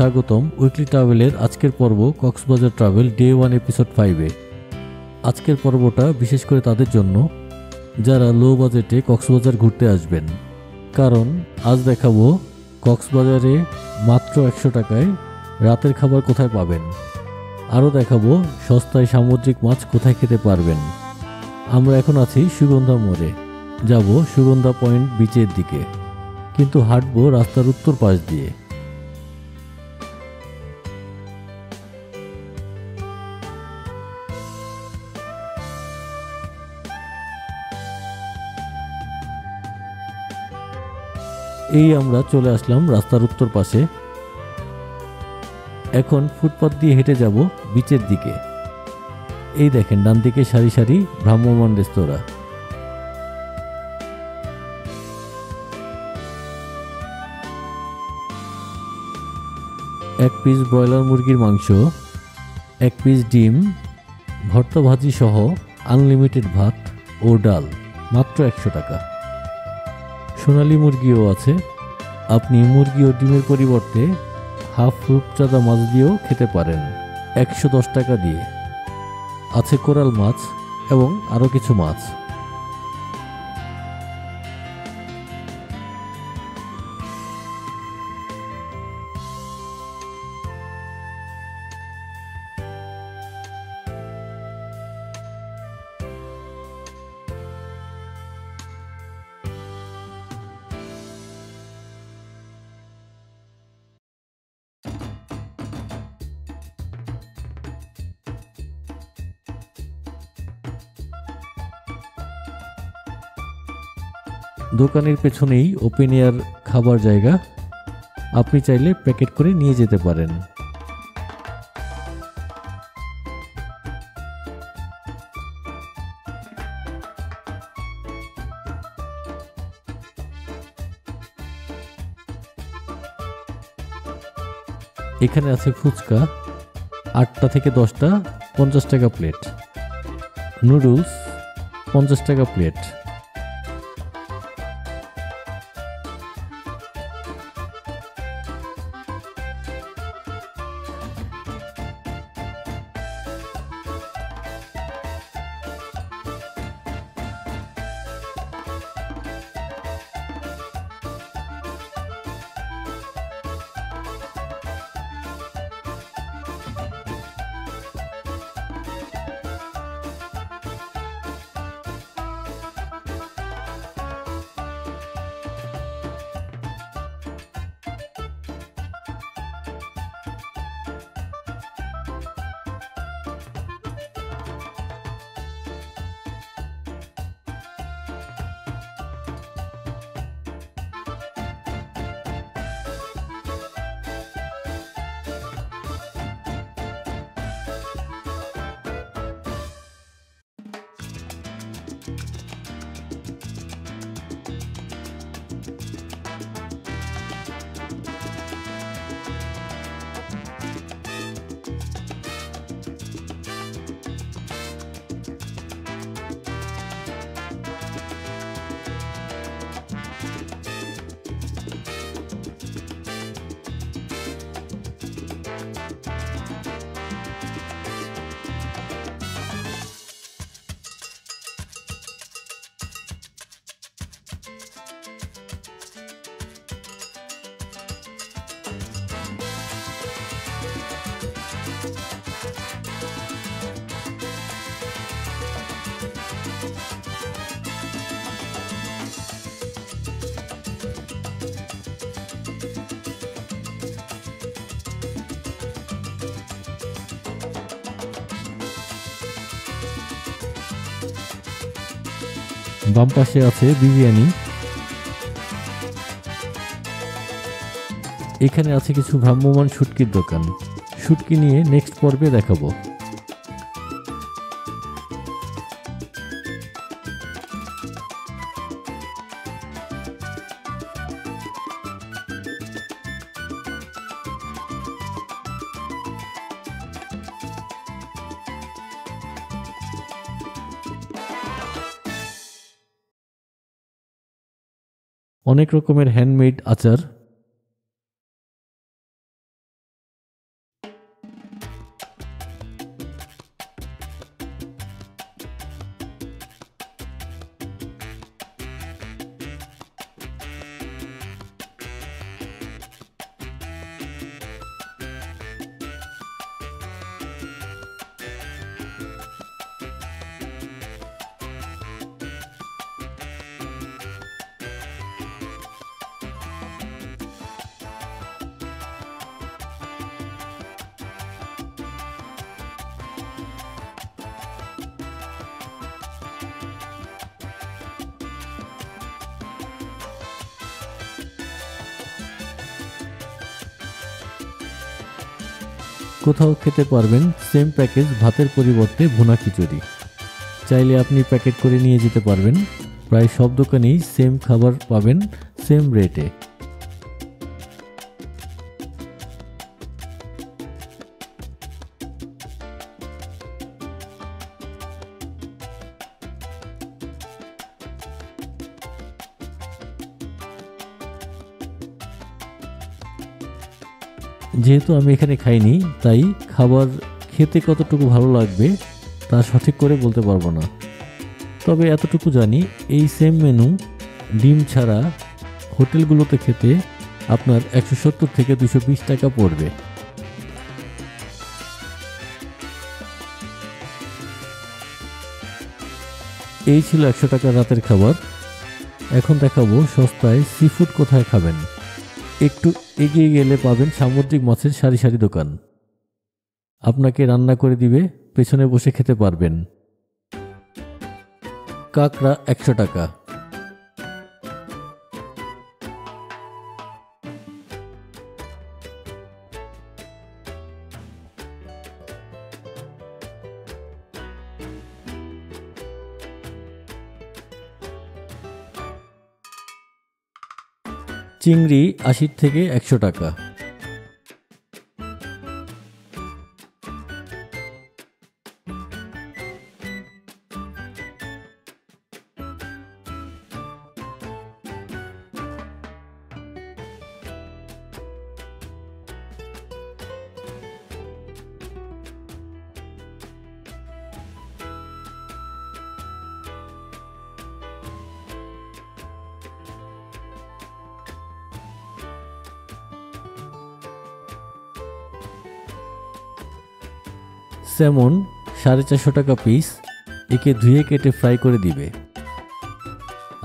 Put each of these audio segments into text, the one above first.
স্বাগতম উইকলি ট্রাভেলের আজকের পর্ব কক্সবাজার ট্রাভেল ডে 1 এপিসোড 5-এ। আজকের পর্বটা বিশেষ করে তাদের জন্য যারা লো বাজেটে কক্সবাজার ঘুরতে আসবেন, কারণ আজ দেখাবো কক্সবাজারে মাত্র 100 টাকায় রাতের খাবার কোথায় পাবেন। আরও দেখাবো সস্তায় সামুদ্রিক মাছ কোথায় খেতে পারবেন। আমরা এখন আছি সুগন্ধা মোড়ে, যাব সুগন্ধা পয়েন্ট বিচের দিকে, কিন্তু হাঁটবো রাস্তার উত্তর পাশ দিয়ে। এই আমরা চলে আসলাম রাস্তার উত্তর পাশে। এখন ফুটপাত দিয়ে হেঁটে যাব বিচের দিকে। এই দেখেন ডান দিকে সারি সারি ভ্রাম্যমাণ রেস্তোরাঁ। এক পিস ব্রয়লার মুরগির মাংস, এক পিস ডিম, ভর্তা ভাজি সহ আনলিমিটেড ভাত ও ডাল, মাত্র 100 টাকা। সোনালী মুরগিও আছে, আপনি মুরগি ও ডিমের পরিবর্তে হাফ রূপচাঁদা মাছ দিয়েও খেতে পারেন 110 টাকা দিয়ে। আছে কোরাল মাছ এবং আরও কিছু মাছ। দোকানের পেছনেই ওপেন এয়ার খাবার জায়গা, আপনি চাইলে প্যাকেট করে নিয়ে যেতে পারেন। এখানে আছে ফুচকা, 8টা থেকে 10টা 50 টাকা প্লেট। নুডলস 50 টাকা প্লেট। বাম পাশে আছে বিরিয়ানি। এখানে আছে কিছু ভ্রাম্যমাণ শুটকির দোকান। শুটকি নিয়ে নেক্সট পর্বে দেখাবো। অনেক রকমের হ্যান্ডমেড আচার। কোথাও খেতে পারবেন সেম প্যাকেজ ভাতের পরিবর্তে ভুনা খিচুড়ি। চাইলে আপনি প্যাকেট করে নিয়ে যেতে পারবেন। প্রায় সব দোকানেই সেম খাবার পাবেন সেম রেটে। যেহেতু আমি এখানে খাইনি, তাই খাবার খেতে কতটুকু ভালো লাগবে তা সঠিক করে বলতে পারবো না। তবে এতটুকু জানি, এই সেম মেনু ডিম ছাড়া হোটেলগুলোতে খেতে আপনার 170 থেকে 220 টাকা পড়বে। এই ছিল 100 টাকার রাতের খাবার। এখন দেখাবো সস্তায় সি ফুড কোথায় খাবেন। একটু এগিয়ে গেলে পাবেন সামুদ্রিক মাছের সারি সারি দোকান। আপনাকে রান্না করে দিবে, পেছনে বসে খেতে পারবেন। কাঁকড়া 100 টাকা। চিংড়ি 80 থেকে 100 টাকা। স্যামন 450 টাকা পিস। একে ধুয়ে কেটে ফ্রাই করে দিবে।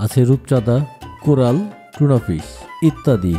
আছে রূপচাঁদা, কোরাল, টুনা ফিশ ইত্যাদি।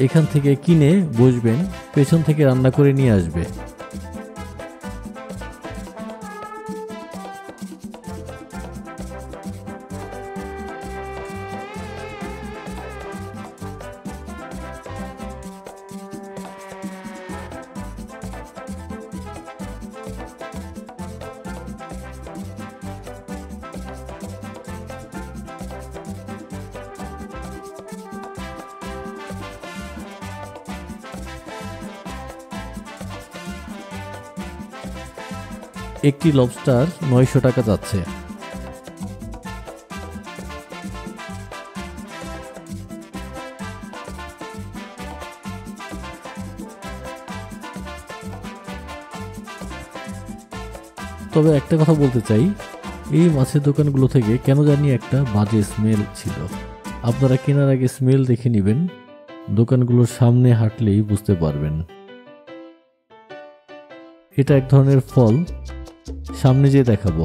এখান থেকে কিনে বসবেন, পেছন থেকে রান্না করে নিয়ে আসবে। একটি লবস্টার 900 টাকা যাচ্ছে। তবে একটা কথা বলতে চাই, এই মাছের দোকানগুলো থেকে কেন জানি একটা বাজে স্মেল ছিল। আপনারা কেনার আগে স্মেল দেখে নেবেন, দোকানগুলোর সামনে হাঁটলেই বুঝতে পারবেন। এটা এক ধরনের ফল, সামনে যেয়ে দেখাবো।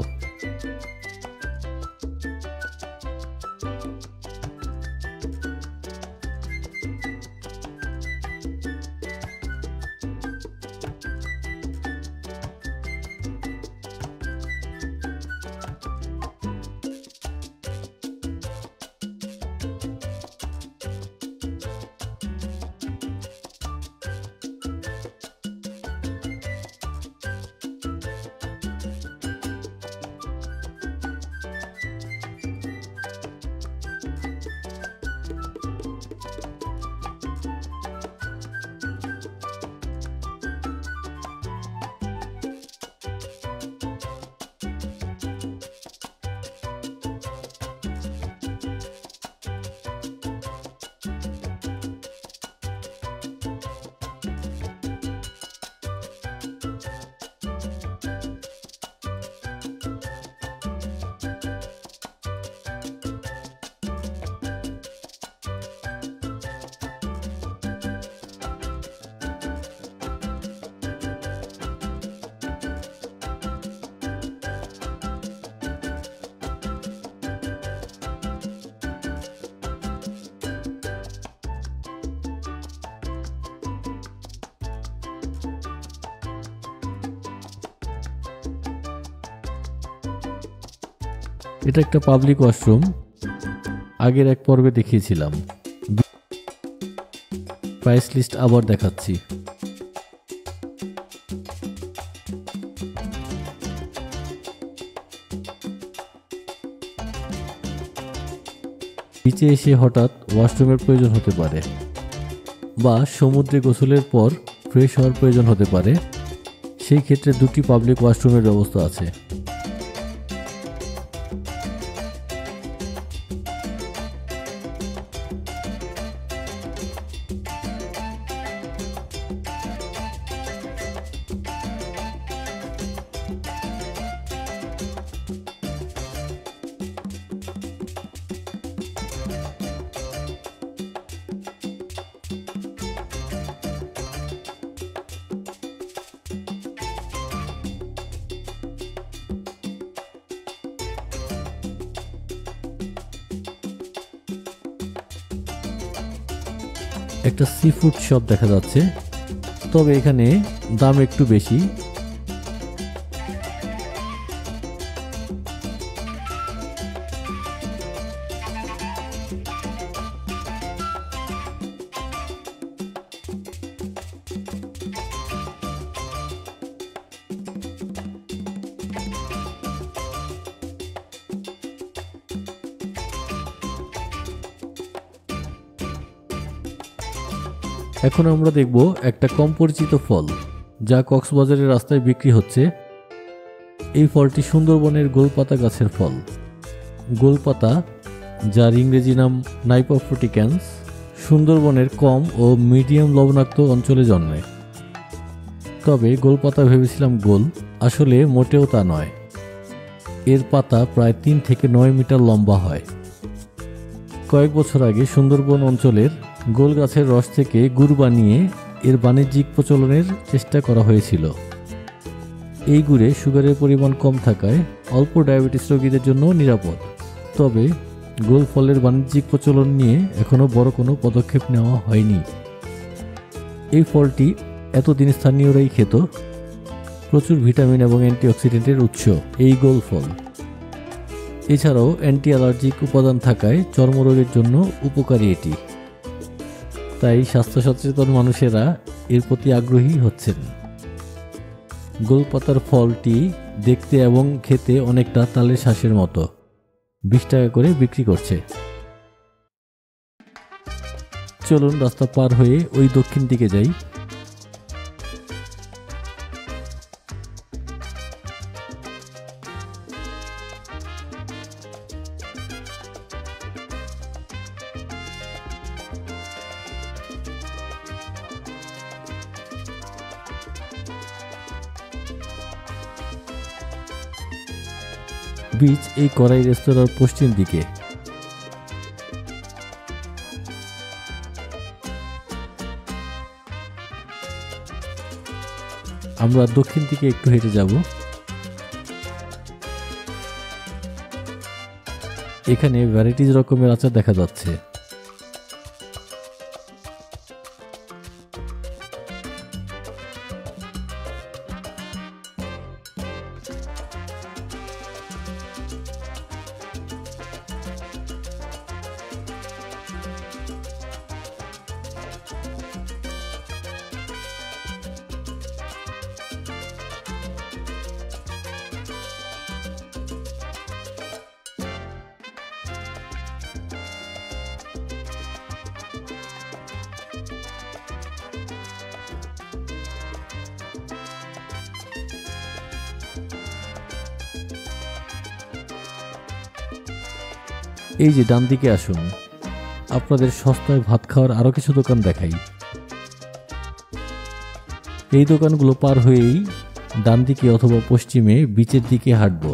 এটা একটা পাবলিক ওয়াশরুম, আগের এক পর্বে দেখিয়েছিলাম। প্রাইস লিস্ট আবার দেখাচ্ছি। বিচে এসে হঠাৎ ওয়াশরুমের প্রয়োজন হতে পারে, বা সমুদ্রে গোসলের পর ফ্রেশ হওয়ার প্রয়োজন হতে পারে। সেই ক্ষেত্রে দুটি পাবলিক ওয়াশরুমের ব্যবস্থা আছে। একটা সি ফুড শপ দেখা যাচ্ছে, তবে এখানে দাম একটু বেশি। এখন আমরা দেখব একটা কম পরিচিত ফল, যা কক্সবাজারের রাস্তায় বিক্রি হচ্ছে। এই ফলটি সুন্দরবনের গোলপাতা গাছের ফল। গোলপাতা, যার ইংরেজি নাম নাইপা ফ্রুটিক্যান্স, সুন্দরবনের কম ও মিডিয়াম লবণাক্ত অঞ্চলে জন্মে। তবে গোলপাতা ভেবেছিলাম গোল, আসলে মোটেও তা নয়। এর পাতা প্রায় 3 থেকে 9 মিটার লম্বা হয়। কয়েক বছর আগে সুন্দরবন অঞ্চলের গোল গাছের রস থেকে গুড় বানিয়ে এর বাণিজ্যিক প্রচলনের চেষ্টা করা হয়েছিল। এই গুড়ে সুগারের পরিমাণ কম থাকায় অল্প ডায়াবেটিস রোগীদের জন্য নিরাপদ। তবে গোল ফলের বাণিজ্যিক প্রচলন নিয়ে এখনও বড় কোনো পদক্ষেপ নেওয়া হয়নি। এই ফলটি এতদিন স্থানীয়রাই খেত। প্রচুর ভিটামিন এবং অ্যান্টিঅক্সিডেন্টের উৎস এই গোল ফল। এছাড়াও অ্যান্টি অ্যালার্জিক উপাদান থাকায় চর্মরোগের জন্য উপকারী এটি। তাই স্বাস্থ্য সচেতন মানুষেরা এর প্রতি আগ্রহী হচ্ছেন। গোলপাতার ফলটি দেখতে এবং খেতে অনেকটা তালের শ্বাসের মতো। 20 টাকা করে বিক্রি করছে। চলুন রাস্তা পার হয়ে ওই দক্ষিণ দিকে যাই। বিচ এই কড়াই রেস্তোরাঁর পশ্চিম দিকে। আমরা দক্ষিণ দিকে একটু হেঁটে যাব। এখানে ভ্যারাইটিজ রকমের আচার দেখা যাচ্ছে। এই যে ডান দিকে আসুন, আপনাদের সস্তায় ভাত খাওয়ার আরো কিছু দোকান দেখাই। এই দোকানগুলো পার হয়েই ডান দিকে অথবা পশ্চিমে বিচের দিকে হাঁটবো।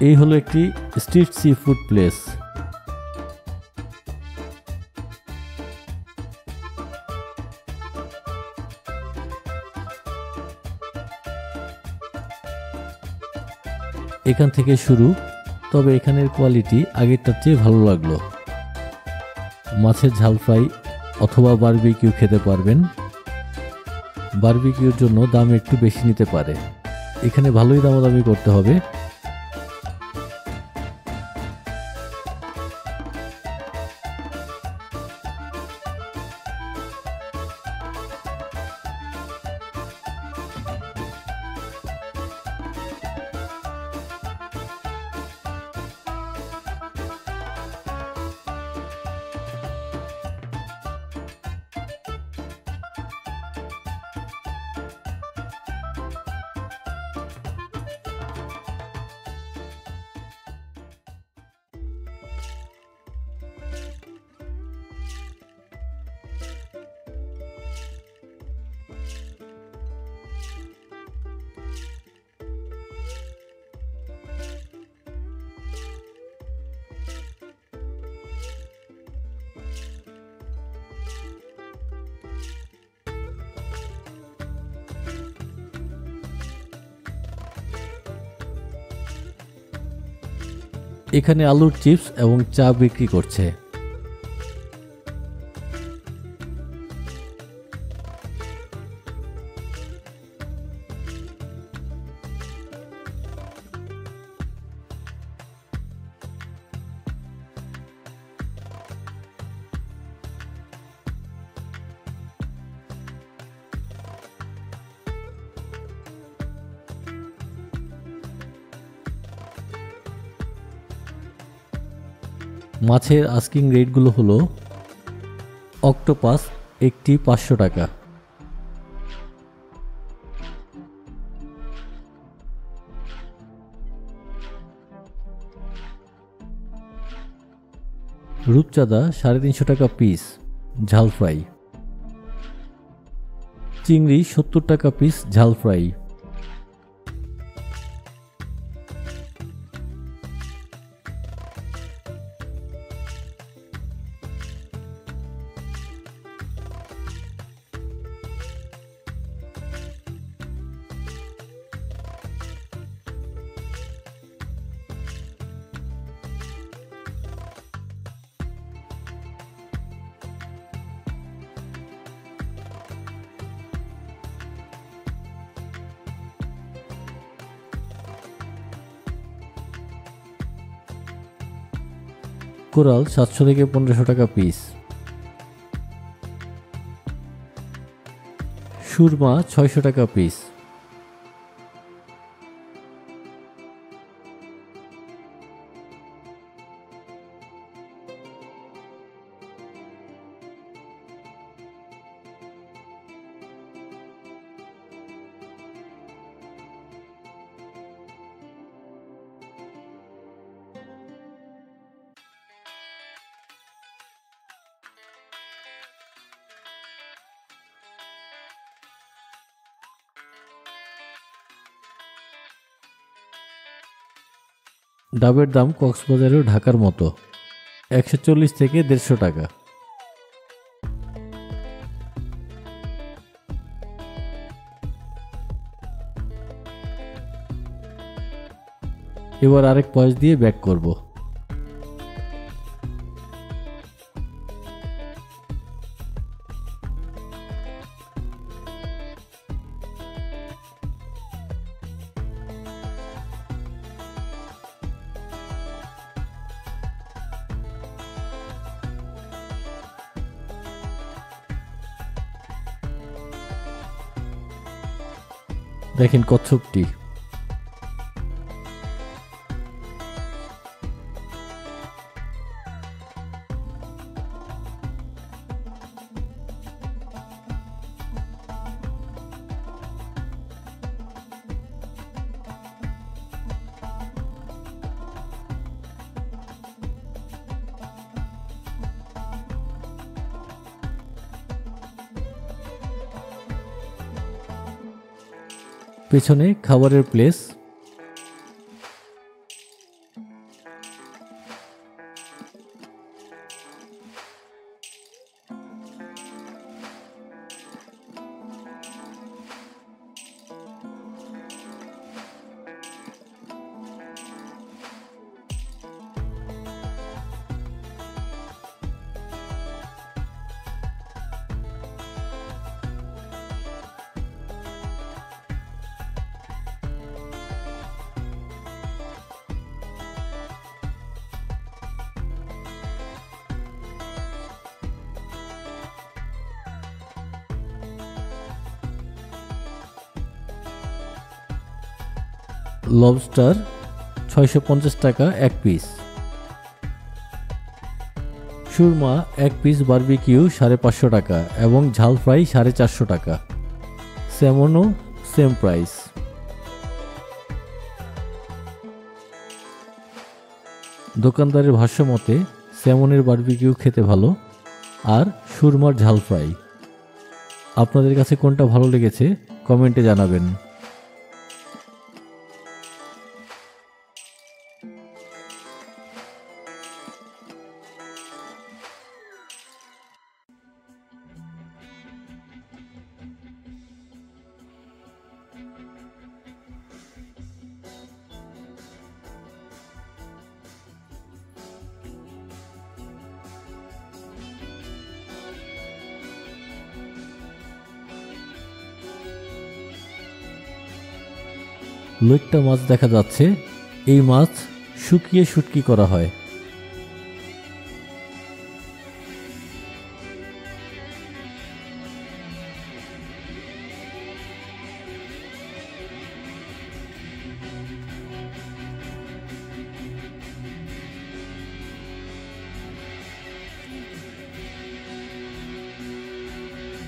এই হলো একটি স্ট্রিট সি ফুড প্লেস। এখান থেকে শুরু, তবে এখানের কোয়ালিটি আগেরটার চেয়ে ভালো লাগলো। মাছের ঝাল ফ্রাই অথবা বারবিকিউ খেতে পারবেন। বারবিকিউর জন্য দাম একটু বেশি নিতে পারে, এখানে ভালোই দামাদামি করতে হবে। এখানে আলুর চিপস এবং চা বিক্রি করছে। মাছের আস্কিং রেটগুলো হলো অক্টোপাস একটি 500 টাকা, রূপচাঁদা 350 টাকা পিস ঝাল ফ্রাই, চিংড়ি 70 টাকা পিস ঝাল ফ্রাই, কোরাল 700 থেকে 1500 টাকা পিস, সুরমা 600 টাকা পিস, ডাবের দাম কক্সবাজার ও ঢাকার মতো 140 থেকে 150 টাকা। এবার আরেক পয়স দিয়ে ব্যাক করব। দেখেন কচ্ছপটি, পেছনে খাবারের প্লেস, লবস্টার 650 টাকা এক পিস। সুরমা এক পিস বারবিকিউ 550 টাকা এবং ঝাল ফ্রাই 450 টাকা। স্যামনও সেম প্রাইস। দোকানদারের ভাষ্য মতে স্যামনের বারবিকিউ খেতে ভালো আর সুরমার ঝাল ফ্রাই। আপনাদের কাছে কোনটা ভালো লেগেছে কমেন্টে জানাবেন। লইট্টা মাছ দেখা যাচ্ছে। এই মাছ শুকিয়ে শুটকি করা হয়।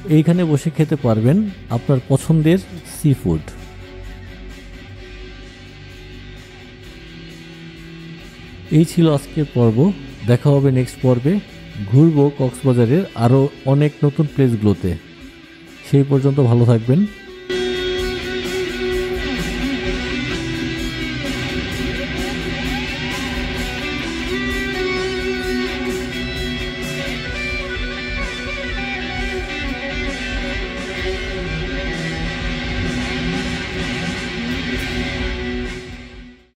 এইখানে বসে খেতে পারবেন আপনার পছন্দের সি ফুড। এই ছিল আজকের পর্ব। দেখা হবে নেক্সট পর্বে। ঘুরবো কক্সবাজারের আরও অনেক নতুন প্লেসগুলোতে। সেই পর্যন্ত ভালো থাকবেন।